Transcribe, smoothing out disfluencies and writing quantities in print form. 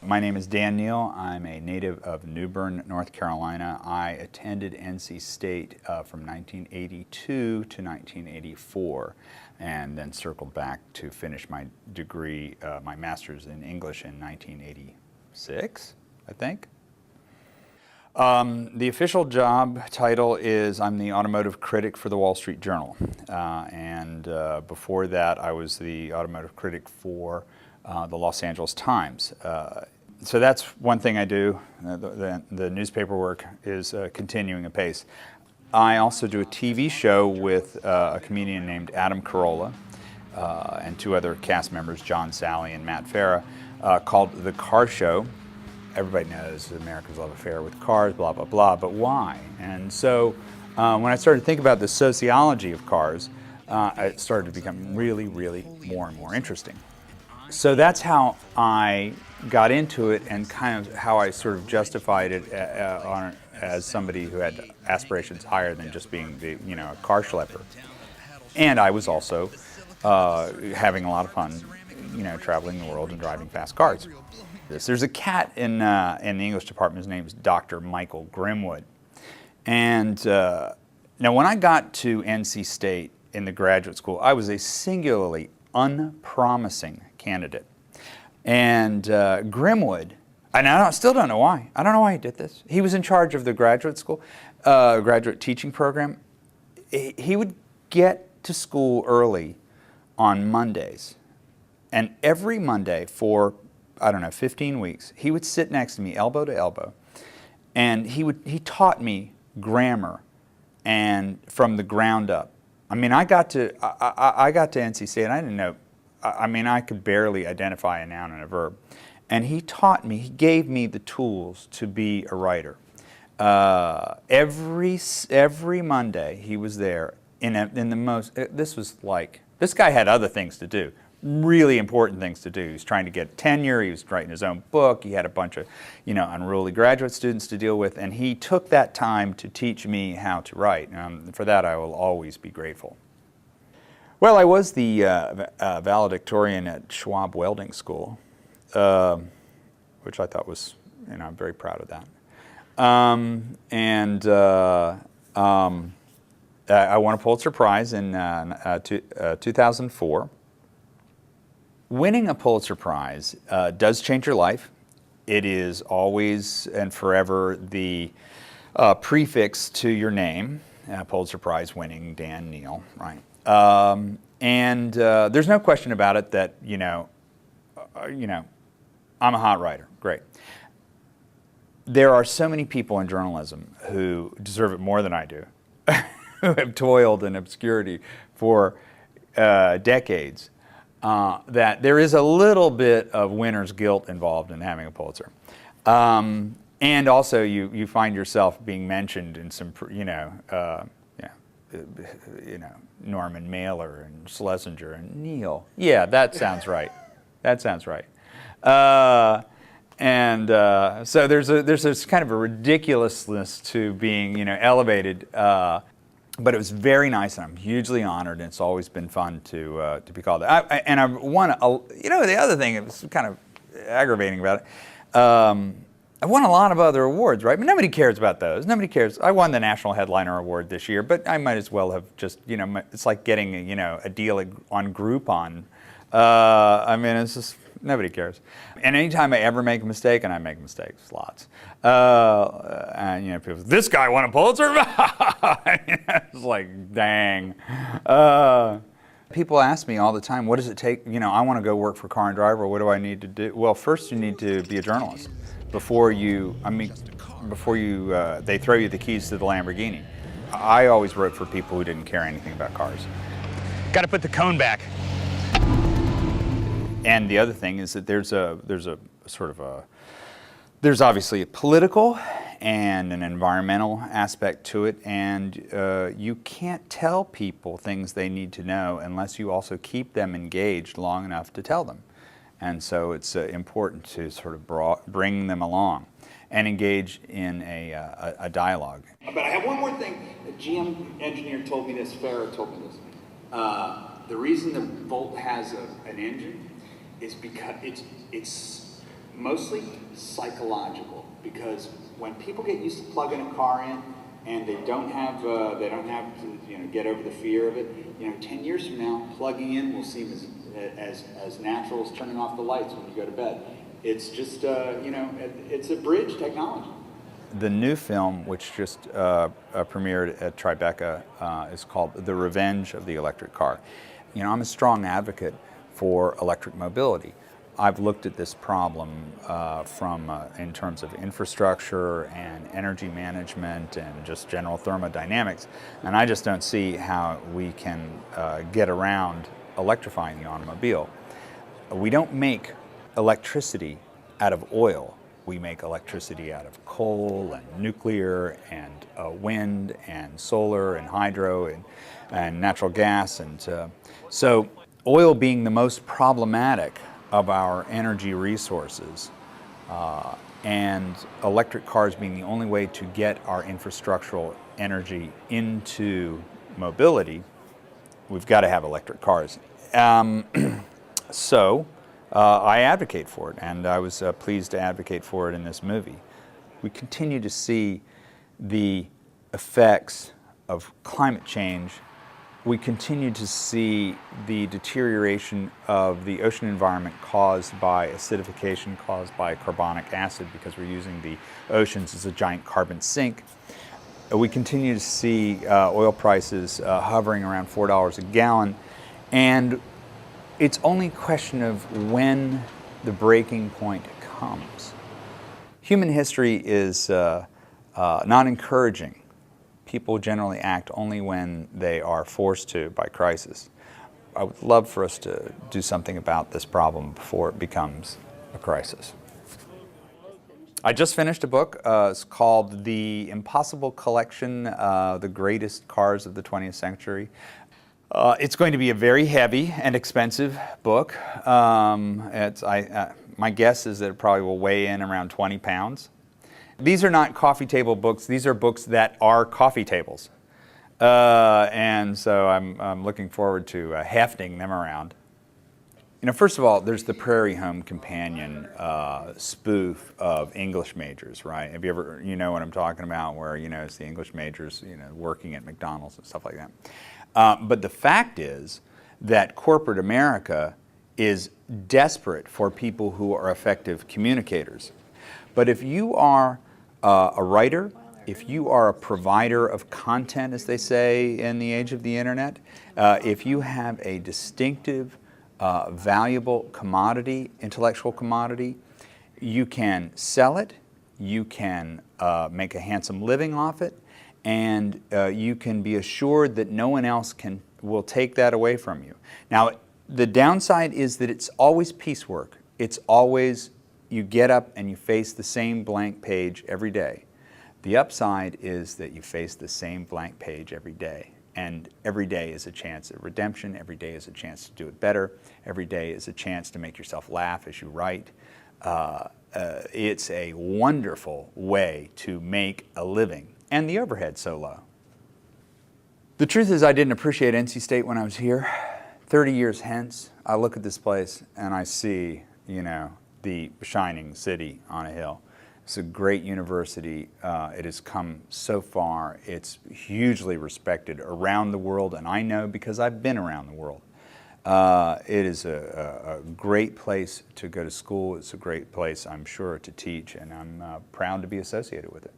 My name is Dan Neal. I'm a native of New Bern, North Carolina. I attended NC State from 1982 to 1984, and then circled back to finish my degree, my master's in English in 1986, I think. The official job title is I'm the automotive critic for the Wall Street Journal, and before that I was the automotive critic for the Los Angeles Times. So that's one thing I do. The newspaper work is continuing apace. I also do a TV show with a comedian named Adam Carolla and two other cast members, John Sally and Matt Farah, called The Car Show. Everybody knows America's love affair with cars, blah, blah, blah, but why? And so when I started to think about the sociology of cars, it started to become really, really more and more interesting. So that's how I got into it, and kind of how I sort of justified it as somebody who had aspirations higher than just being a car schlepper. And I was also having a lot of fun, traveling the world and driving fast cars. There's a cat in the English department. His name is Dr. Michael Grimwood. And now when I got to NC State in the graduate school, I was a singularly unpromising candidate. And Grimwood, and I still don't know why. I don't know why he did this. He was in charge of the graduate school, graduate teaching program. He would get to school early on Mondays. And every Monday for, 15 weeks, he would sit next to me, elbow to elbow, and he taught me grammar and from the ground up. I mean, I got to NC State and I didn't know. I could barely identify a noun and a verb. And he taught me, he gave me the tools to be a writer. Every Monday he was there in the most, this guy had other things to do, really important things to do. He was trying to get tenure, he was writing his own book, he had a bunch of, unruly graduate students to deal with, and he took that time to teach me how to write. For that I will always be grateful. Well, I was the valedictorian at Schwab Welding School, which I thought was, I'm very proud of that. I won a Pulitzer Prize in 2004. Winning a Pulitzer Prize does change your life. It is always and forever the prefix to your name, Pulitzer Prize winning Dan Neal, right? And there's no question about it that, I'm a hot writer, great. There are so many people in journalism who deserve it more than I do, who have toiled in obscurity for decades, that there is a little bit of winner's guilt involved in having a Pulitzer. And also you find yourself being mentioned in some, Norman Mailer and Schlesinger and Neal. Yeah, that sounds right. That sounds right. So there's this kind of a ridiculousness to being, elevated. But it was very nice, and I'm hugely honored, and it's always been fun to be called. And I won, the other thing that was kind of aggravating about it, I won a lot of other awards, right? But nobody cares about those. Nobody cares. I won the National Headliner Award this year, but I might as well have just, it's like getting, a deal on Groupon. It's just, nobody cares. And anytime I ever make a mistake, and I make mistakes, lots, and, people say, this guy won a Pulitzer? It's like, dang. People ask me all the time, what does it take? I want to go work for Car and Driver. What do I need to do? Well, first you need to be a journalist. Before they throw you the keys to the Lamborghini. I always wrote for people who didn't care anything about cars. Got to put the cone back. And the other thing is that there's obviously a political and an environmental aspect to it, and you can't tell people things they need to know unless you also keep them engaged long enough to tell them. And so it's important to sort of bring them along and engage in a dialogue. But I have one more thing. A GM engineer told me this, Farah told me this. The reason the Volt has an engine is because it's mostly psychological, because when people get used to plugging a car in and they don't have to get over the fear of it, 10 years from now, plugging in will seem as natural as turning off the lights when you go to bed. It's just it's a bridge technology. The new film, which just premiered at Tribeca, is called The Revenge of the Electric Car. I'm a strong advocate for electric mobility. I've looked at this problem in terms of infrastructure and energy management and just general thermodynamics, and I just don't see how we can get around electrifying the automobile. We don't make electricity out of oil. We make electricity out of coal and nuclear and wind and solar and hydro and natural gas. And so oil being the most problematic of our energy resources and electric cars being the only way to get our infrastructural energy into mobility, we've got to have electric cars. So I advocate for it, and I was pleased to advocate for it in this movie. We continue to see the effects of climate change. We continue to see the deterioration of the ocean environment caused by acidification, caused by carbonic acid, because we're using the oceans as a giant carbon sink. We continue to see oil prices hovering around $4 a gallon, and it's only a question of when the breaking point comes. Human history is not encouraging. People generally act only when they are forced to by crisis. I would love for us to do something about this problem before it becomes a crisis. I just finished a book. It's called The Impossible Collection, The Greatest Cars of the 20th Century. It's going to be a very heavy and expensive book. My guess is that it probably will weigh in around 20 pounds. These are not coffee table books. These are books that are coffee tables. And so I'm looking forward to hefting them around. First of all, there's the Prairie Home Companion spoof of English majors, right? Have you ever, what I'm talking about, where, it's the English majors, working at McDonald's and stuff like that. But the fact is that corporate America is desperate for people who are effective communicators. But if you are a writer, if you are a provider of content, as they say in the age of the internet, if you have a distinctive, valuable commodity, intellectual commodity, you can sell it, you can make a handsome living off it, and you can be assured that no one else will take that away from you. Now, the downside is that it's always piecework. It's always you get up and you face the same blank page every day. The upside is that you face the same blank page every day. And every day is a chance at redemption. Every day is a chance to do it better. Every day is a chance to make yourself laugh as you write. It's a wonderful way to make a living. And the overhead's so low. The truth is, I didn't appreciate NC State when I was here. 30 years hence, I look at this place and I see, the shining city on a hill. It's a great university. It has come so far. It's hugely respected around the world, and I know because I've been around the world. It is a great place to go to school. It's a great place, I'm sure, to teach, and I'm proud to be associated with it.